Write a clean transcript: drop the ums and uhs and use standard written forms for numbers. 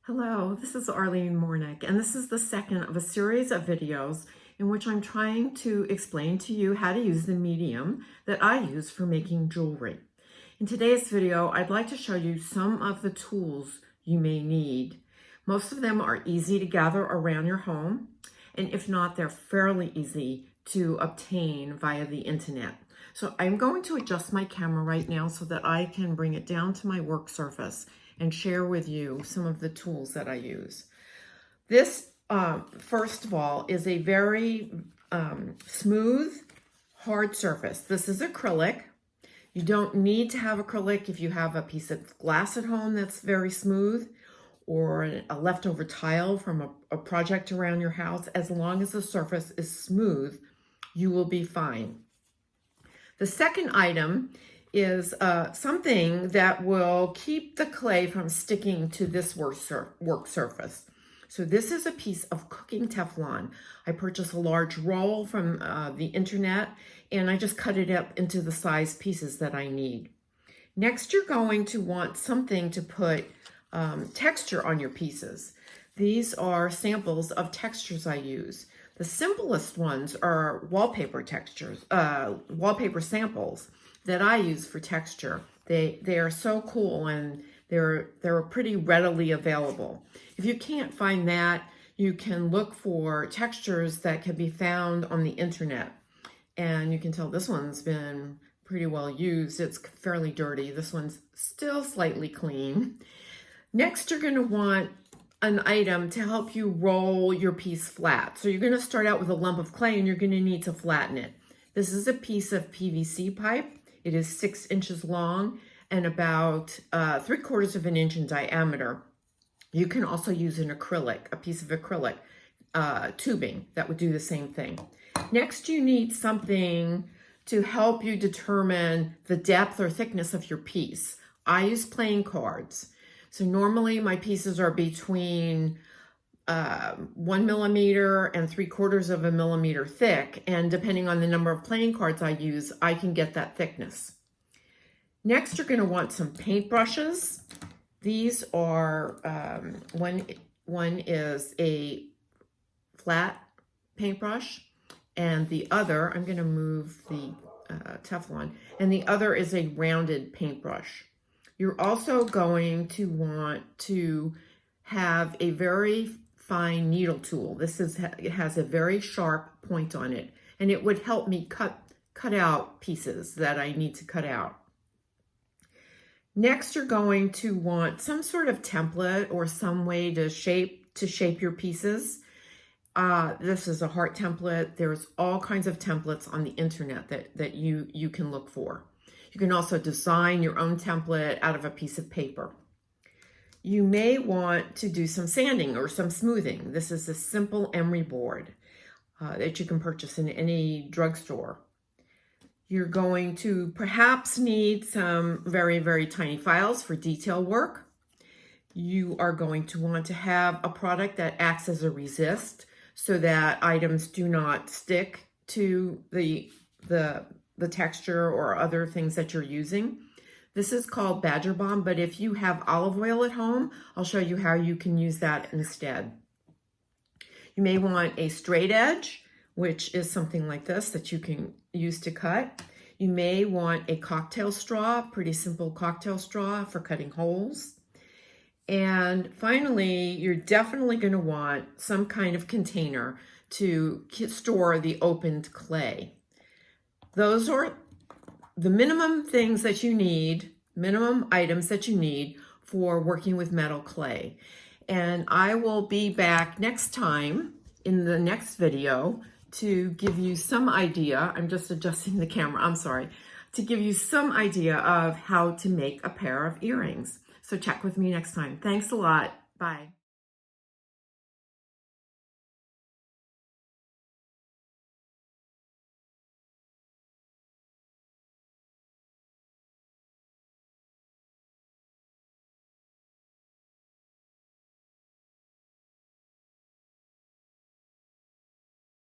Hello, this is Arlene Mornick, and this is the second of a series of videos in which I'm trying to explain to you how to use the medium that I use for making jewelry. In today's video, I'd like to show you some of the tools you may need. Most of them are easy to gather around your home, and if not, they're fairly easy to obtain via the internet. So I'm going to adjust my camera right now so that I can bring it down to my work surface and share with you some of the tools that I use. This, first of all, is a very smooth, hard surface. This is acrylic. You don't need to have acrylic if you have a piece of glass at home that's very smooth, or a leftover tile from a project around your house. As long as the surface is smooth, you will be fine. The second item is something that will keep the clay from sticking to this work surface. So this is a piece of cooking teflon. I purchased a large roll from the internet, and I just cut it up into the size pieces that I need. Next, you're going to want something to put texture on your pieces. These are samples of textures I use. The simplest ones are wallpaper textures, wallpaper samples that I use for texture. They are so cool, and they're pretty readily available. If you can't find that, you can look for textures that can be found on the internet. And you can tell this one's been pretty well used. It's fairly dirty. This one's still slightly clean. Next, you're going to want an item to help you roll your piece flat. So you're going to start out with a lump of clay, and you're going to need to flatten it. This is a piece of PVC pipe. It is 6 inches long and about 3/4 of an inch in diameter. You can also use an acrylic, a piece of acrylic tubing that would do the same thing. Next, you need something to help you determine the depth or thickness of your piece. I use playing cards. So normally my pieces are between 1 millimeter and 3/4 of a millimeter thick, and depending on the number of playing cards I use, I can get that thickness. Next, you're going to want some paint brushes. These are one is a flat paintbrush, and the other, I'm going to move the Teflon, and the other is a rounded paintbrush. You're also going to want to have a very fine needle tool. It has a very sharp point on it, and it would help me cut out pieces that I need to cut out. Next, you're going to want some sort of template or some way to shape your pieces. This is a heart template. There's all kinds of templates on the internet that you can look for. You can also design your own template out of a piece of paper. You may want to do some sanding or some smoothing. This is a simple Emory board that you can purchase in any drugstore. You're going to perhaps need some very, very tiny files for detail work. You are going to want to have a product that acts as a resist so that items do not stick to the texture or other things that you're using. This is called Badger Balm, but if you have olive oil at home, I'll show you how you can use that instead. You may want a straight edge, which is something like this that you can use to cut. You may want a cocktail straw, pretty simple cocktail straw for cutting holes. And finally, you're definitely going to want some kind of container to store the opened clay. Those are the minimum things that you need, minimum items that you need for working with metal clay. And I will be back next time in the next video to give you some idea. I'm just adjusting the camera, I'm sorry, to give you some idea of how to make a pair of earrings. So check with me next time. Thanks a lot. Bye.